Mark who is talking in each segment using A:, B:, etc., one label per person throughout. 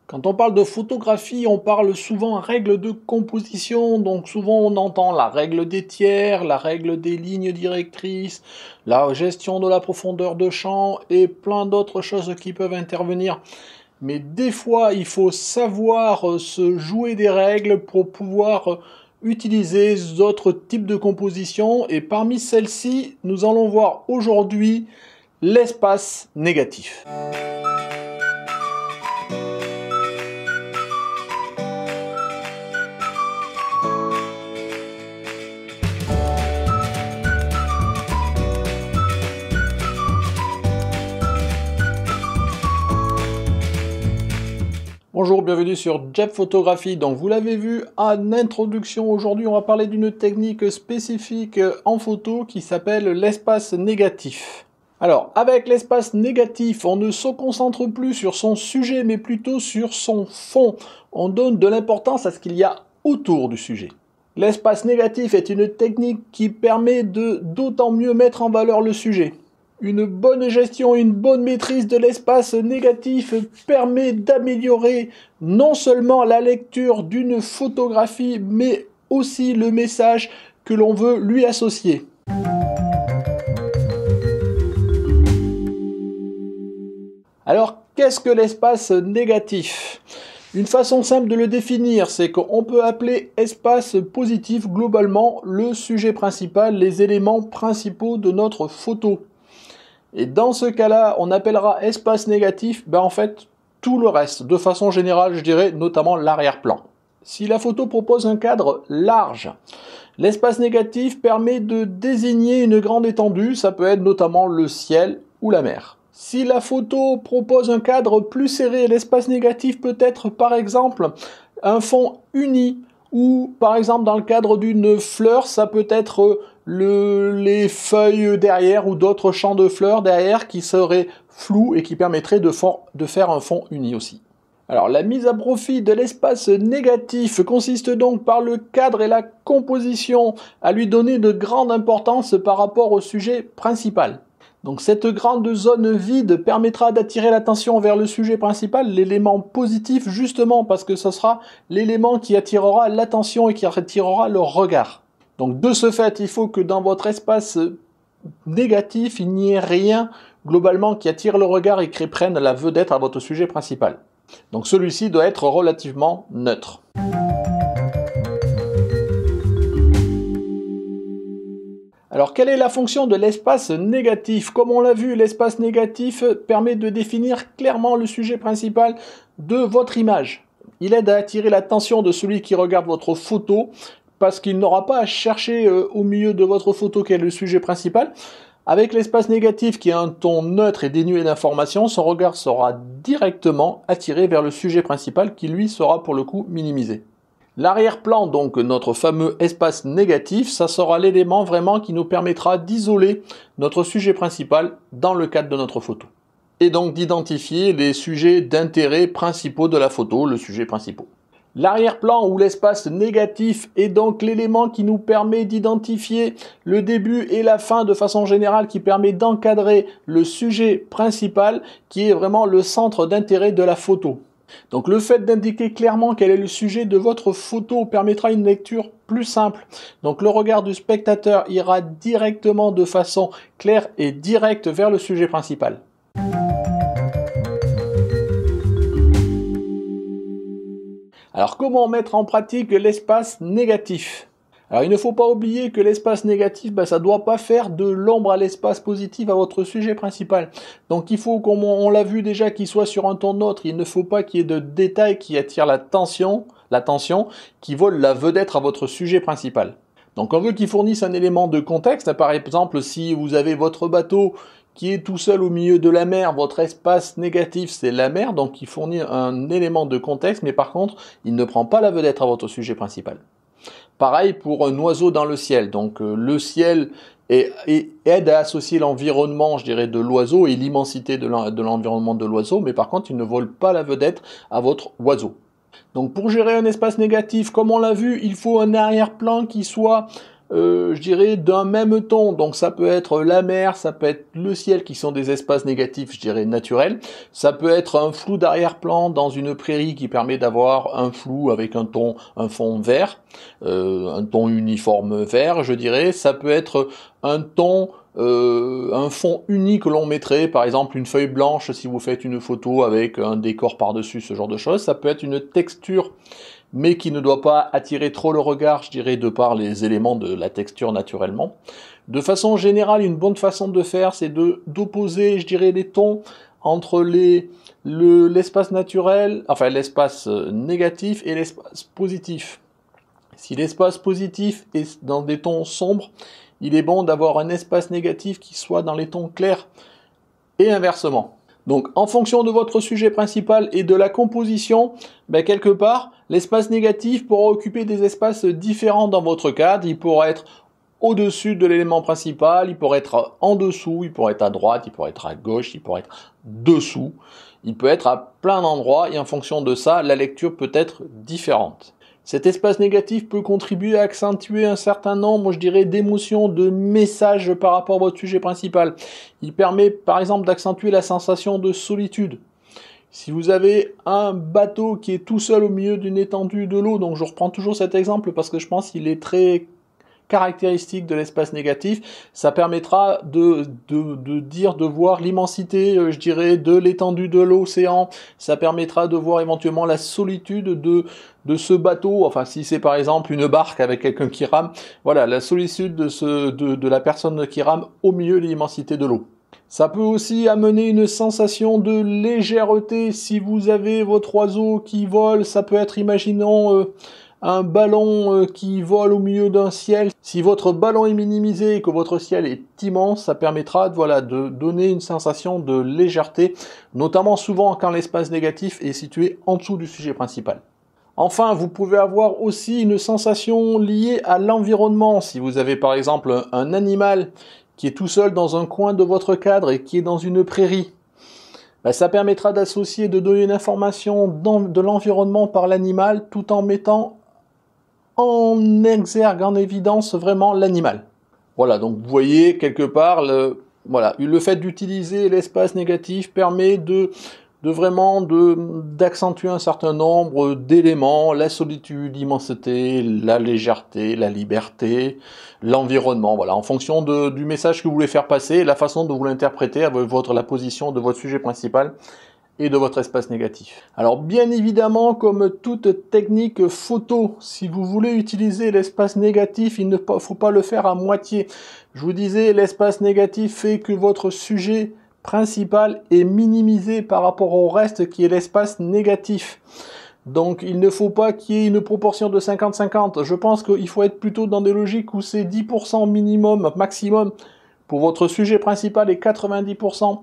A: Quand on parle de photographie, on parle souvent règles de composition, donc souvent on entend la règle des tiers, la règle des lignes directrices, la gestion de la profondeur de champ et plein d'autres choses qui peuvent intervenir. Mais des fois, il faut savoir se jouer des règles pour pouvoir utiliser d'autres types de composition. Et parmi celles-ci, nous allons voir aujourd'hui l'espace négatif. Bonjour, bienvenue sur Jeb Photographie. Donc vous l'avez vu en introduction, aujourd'hui on va parler d'une technique spécifique en photo qui s'appelle l'espace négatif. Alors avec l'espace négatif, on ne se concentre plus sur son sujet mais plutôt sur son fond. On donne de l'importance à ce qu'il y a autour du sujet. L'espace négatif est une technique qui permet de d'autant mieux mettre en valeur le sujet. Une bonne gestion, une bonne maîtrise de l'espace négatif permet d'améliorer non seulement la lecture d'une photographie, mais aussi le message que l'on veut lui associer. Alors, qu'est-ce que l'espace négatif ? Une façon simple de le définir, c'est qu'on peut appeler espace positif globalement le sujet principal, les éléments principaux de notre photo. Et dans ce cas-là, on appellera espace négatif, en fait, tout le reste. De façon générale, je dirais notamment l'arrière-plan. Si la photo propose un cadre large, l'espace négatif permet de désigner une grande étendue, ça peut être notamment le ciel ou la mer. Si la photo propose un cadre plus serré, l'espace négatif peut être par exemple un fond uni, ou par exemple dans le cadre d'une fleur, ça peut être les feuilles derrière ou d'autres champs de fleurs derrière qui seraient flous et qui permettraient de faire un fond uni aussi. Alors la mise à profit de l'espace négatif consiste donc par le cadre et la composition à lui donner de grande importance par rapport au sujet principal. Donc cette grande zone vide permettra d'attirer l'attention vers le sujet principal, l'élément positif justement parce que ce sera l'élément qui attirera l'attention et qui attirera le regard. Donc de ce fait, il faut que dans votre espace négatif, il n'y ait rien globalement qui attire le regard et qui prenne la vedette à votre sujet principal. Donc celui-ci doit être relativement neutre. Alors, quelle est la fonction de l'espace négatif ? Comme on l'a vu, l'espace négatif permet de définir clairement le sujet principal de votre image. Il aide à attirer l'attention de celui qui regarde votre photo, parce qu'il n'aura pas à chercher au milieu de votre photo quel est le sujet principal. Avec l'espace négatif qui a un ton neutre et dénué d'informations, son regard sera directement attiré vers le sujet principal qui lui sera pour le coup minimisé. L'arrière-plan, donc notre fameux espace négatif, ça sera l'élément vraiment qui nous permettra d'isoler notre sujet principal dans le cadre de notre photo. Et donc d'identifier les sujets d'intérêt principaux de la photo, le sujet principal. L'arrière-plan ou l'espace négatif est donc l'élément qui nous permet d'identifier le début et la fin de façon générale, qui permet d'encadrer le sujet principal qui est vraiment le centre d'intérêt de la photo. Donc le fait d'indiquer clairement quel est le sujet de votre photo permettra une lecture plus simple. Donc le regard du spectateur ira directement de façon claire et directe vers le sujet principal. Alors comment mettre en pratique l'espace négatif ? Alors il ne faut pas oublier que l'espace négatif, ça ne doit pas faire de l'ombre à l'espace positif à votre sujet principal. Donc il faut, comme on l'a vu déjà, qu'il soit sur un ton neutre. Il ne faut pas qu'il y ait de détails qui attirent l'attention, qui volent la vedette à votre sujet principal. Donc on veut qu'il fournisse un élément de contexte. Par exemple, si vous avez votre bateau qui est tout seul au milieu de la mer, votre espace négatif c'est la mer, donc il fournit un élément de contexte, mais par contre, il ne prend pas la vedette à votre sujet principal. Pareil pour un oiseau dans le ciel. Donc le ciel aide à associer l'environnement, je dirais, de l'oiseau et l'immensité de l'environnement de l'oiseau, mais par contre, il ne vole pas la vedette à votre oiseau. Donc pour gérer un espace négatif, comme on l'a vu, il faut un arrière-plan qui soit je dirais, d'un même ton. Donc ça peut être la mer, ça peut être le ciel, qui sont des espaces négatifs, je dirais, naturels. Ça peut être un flou d'arrière-plan dans une prairie qui permet d'avoir un flou avec un fond vert, un ton uniforme vert, je dirais. Ça peut être un ton, un fond uni que l'on mettrait, par exemple une feuille blanche si vous faites une photo avec un décor par-dessus, ce genre de choses. Ça peut être une texture, mais qui ne doit pas attirer trop le regard, je dirais, de par les éléments de la texture naturellement. De façon générale, une bonne façon de faire, c'est d'opposer, je dirais, les tons entre l'espace naturel, enfin l'espace négatif et l'espace positif. Si l'espace positif est dans des tons sombres, il est bon d'avoir un espace négatif qui soit dans les tons clairs, et inversement. Donc, en fonction de votre sujet principal et de la composition, quelque part, l'espace négatif pourra occuper des espaces différents dans votre cadre. Il pourra être au-dessus de l'élément principal, il pourrait être en dessous, il pourrait être à droite, il pourrait être à gauche, il pourrait être dessous. Il peut être à plein d'endroits et en fonction de ça, la lecture peut être différente. Cet espace négatif peut contribuer à accentuer un certain nombre, je dirais, d'émotions, de messages par rapport à votre sujet principal. Il permet, par exemple, d'accentuer la sensation de solitude. Si vous avez un bateau qui est tout seul au milieu d'une étendue de l'eau, donc je reprends toujours cet exemple parce que je pense qu'il est très caractéristique de l'espace négatif, ça permettra de voir l'immensité, je dirais, de l'étendue de l'océan. Ça permettra de voir éventuellement la solitude de ce bateau, enfin si c'est par exemple une barque avec quelqu'un qui rame, voilà, la solitude de la personne qui rame au milieu de l'immensité de l'eau. Ça peut aussi amener une sensation de légèreté. Si vous avez votre oiseau qui vole, ça peut être, imaginons, un ballon qui vole au milieu d'un ciel. Si votre ballon est minimisé et que votre ciel est immense, ça permettra de donner une sensation de légèreté, notamment souvent quand l'espace négatif est situé en dessous du sujet principal. Enfin, vous pouvez avoir aussi une sensation liée à l'environnement. Si vous avez par exemple un animal qui est tout seul dans un coin de votre cadre et qui est dans une prairie, ça permettra d'associer, de donner une information de l'environnement par l'animal tout en mettant en exergue, en évidence vraiment l'animal. Voilà, donc vous voyez quelque part, le fait d'utiliser l'espace négatif permet d'accentuer un certain nombre d'éléments, la solitude, l'immensité, la légèreté, la liberté, l'environnement, voilà, en fonction du message que vous voulez faire passer, la façon dont vous l'interprétez avec la position de votre sujet principal et de votre espace négatif. Alors bien évidemment, comme toute technique photo, si vous voulez utiliser l'espace négatif, il ne faut pas le faire à moitié. Je vous disais, l'espace négatif fait que votre sujet principal est minimisé par rapport au reste qui est l'espace négatif. Donc il ne faut pas qu'il y ait une proportion de 50-50. Je pense qu'il faut être plutôt dans des logiques où c'est 10% minimum, maximum pour votre sujet principal et 90%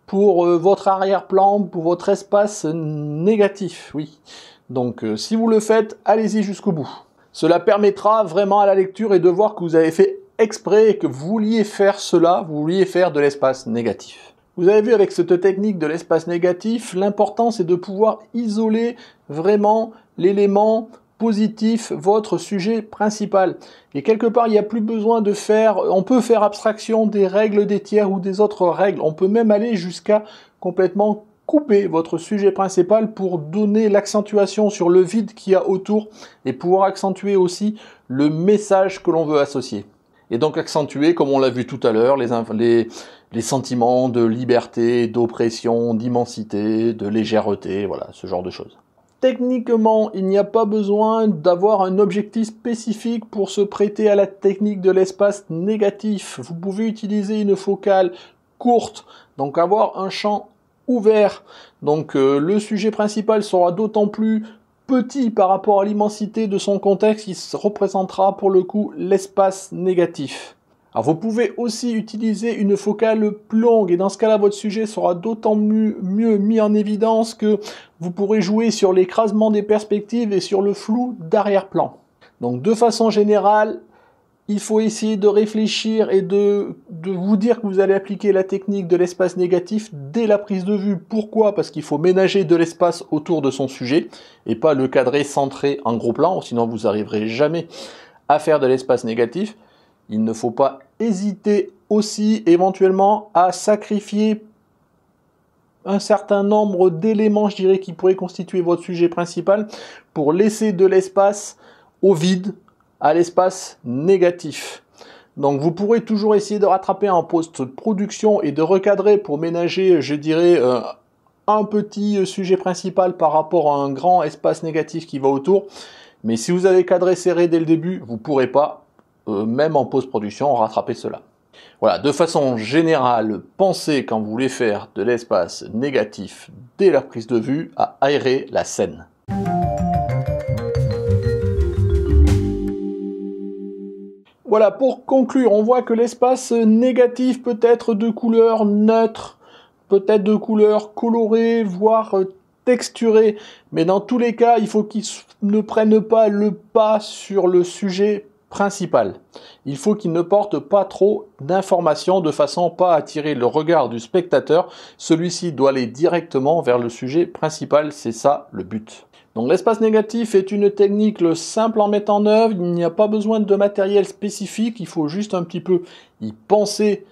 A: pour votre arrière-plan, pour votre espace négatif, oui. Donc si vous le faites, allez-y jusqu'au bout. Cela permettra vraiment à la lecture et de voir que vous avez fait exprès et que vous vouliez faire cela, vous vouliez faire de l'espace négatif. Vous avez vu avec cette technique de l'espace négatif, l'important c'est de pouvoir isoler vraiment l'élément positif, votre sujet principal. Et quelque part, il n'y a plus besoin on peut faire abstraction des règles des tiers ou des autres règles. On peut même aller jusqu'à complètement couper votre sujet principal pour donner l'accentuation sur le vide qu'il y a autour et pouvoir accentuer aussi le message que l'on veut associer. Et donc accentuer, comme on l'a vu tout à l'heure, les sentiments de liberté, d'oppression, d'immensité, de légèreté, voilà, ce genre de choses. Techniquement, il n'y a pas besoin d'avoir un objectif spécifique pour se prêter à la technique de l'espace négatif. Vous pouvez utiliser une focale courte, donc avoir un champ ouvert. Donc le sujet principal sera d'autant plus petit par rapport à l'immensité de son contexte qui représentera pour le coup l'espace négatif. Alors vous pouvez aussi utiliser une focale plus longue et dans ce cas-là votre sujet sera d'autant mieux mis en évidence que vous pourrez jouer sur l'écrasement des perspectives et sur le flou d'arrière-plan. Donc de façon générale, il faut essayer de réfléchir et de vous dire que vous allez appliquer la technique de l'espace négatif dès la prise de vue. Pourquoi ? Parce qu'il faut ménager de l'espace autour de son sujet et pas le cadrer centré en gros plan, sinon vous n'arriverez jamais à faire de l'espace négatif. Il ne faut pas hésiter aussi éventuellement à sacrifier un certain nombre d'éléments, je dirais, qui pourraient constituer votre sujet principal pour laisser de l'espace au vide, à l'espace négatif. Donc vous pourrez toujours essayer de rattraper en post-production et de recadrer pour ménager, je dirais, un petit sujet principal par rapport à un grand espace négatif qui va autour. Mais si vous avez cadré serré dès le début, vous ne pourrez pas, même en post-production, rattraper cela. Voilà, de façon générale, pensez quand vous voulez faire de l'espace négatif dès la prise de vue à aérer la scène. Voilà, pour conclure, on voit que l'espace négatif peut être de couleur neutre, peut-être de couleur colorée, voire texturée, mais dans tous les cas, il faut qu'il ne prenne pas le pas sur le sujet principal. Il faut qu'il ne porte pas trop d'informations de façon pas à attirer le regard du spectateur. Celui-ci doit aller directement vers le sujet principal, c'est ça le but. Donc l'espace négatif est une technique simple en mettre en œuvre, il n'y a pas besoin de matériel spécifique, il faut juste un petit peu y penser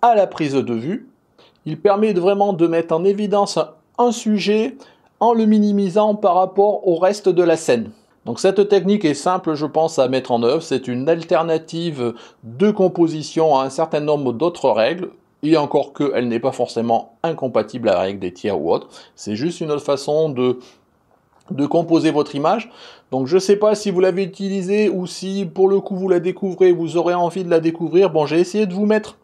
A: à la prise de vue. Il permet vraiment de mettre en évidence un sujet en le minimisant par rapport au reste de la scène. Donc cette technique est simple, je pense, à mettre en œuvre. C'est une alternative de composition à un certain nombre d'autres règles. Et encore que, elle n'est pas forcément incompatible à la règle des tiers ou autre. C'est juste une autre façon de composer votre image. Donc je ne sais pas si vous l'avez utilisée ou si pour le coup vous la découvrez, vous aurez envie de la découvrir. Bon, j'ai essayé de vous mettre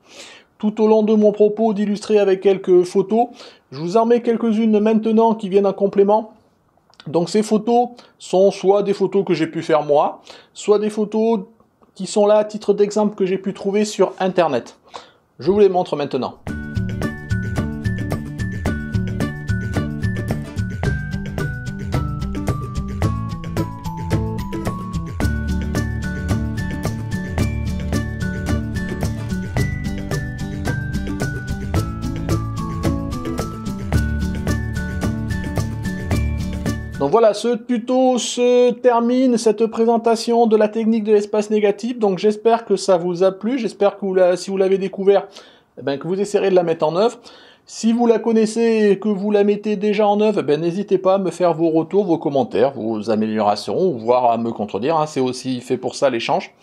A: tout au long de mon propos, d'illustrer avec quelques photos. Je vous en mets quelques-unes maintenant qui viennent en complément. Donc ces photos sont soit des photos que j'ai pu faire moi, soit des photos qui sont là à titre d'exemple que j'ai pu trouver sur internet. Je vous les montre maintenant. Donc voilà, ce tuto se termine, cette présentation de la technique de l'espace négatif. Donc j'espère que ça vous a plu, j'espère que si vous l'avez découvert, que vous essayerez de la mettre en œuvre. Si vous la connaissez et que vous la mettez déjà en œuvre, n'hésitez pas à me faire vos retours, vos commentaires, vos améliorations, voire à me contredire, c'est aussi fait pour ça l'échange.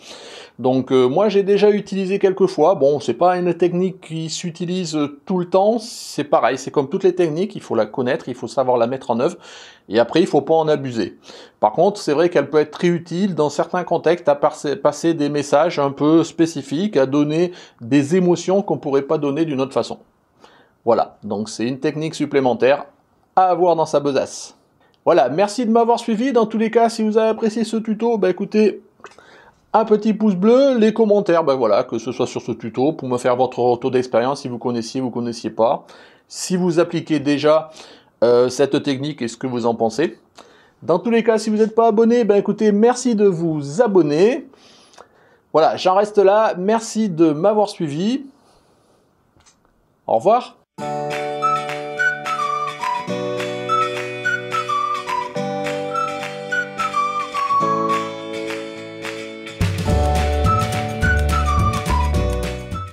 A: Donc moi j'ai déjà utilisé quelques fois, bon c'est pas une technique qui s'utilise tout le temps, c'est pareil, c'est comme toutes les techniques, il faut la connaître, il faut savoir la mettre en œuvre, et après il faut pas en abuser. Par contre c'est vrai qu'elle peut être très utile dans certains contextes à passer des messages un peu spécifiques, à donner des émotions qu'on pourrait pas donner d'une autre façon. Voilà, donc c'est une technique supplémentaire à avoir dans sa besace. Voilà, merci de m'avoir suivi, dans tous les cas si vous avez apprécié ce tuto, écoutez, un petit pouce bleu, les commentaires, voilà, que ce soit sur ce tuto, pour me faire votre retour d'expérience, si vous connaissiez ou vous connaissiez pas. Si vous appliquez déjà cette technique et ce que vous en pensez. Dans tous les cas, si vous n'êtes pas abonné, écoutez, merci de vous abonner. Voilà, j'en reste là. Merci de m'avoir suivi. Au revoir.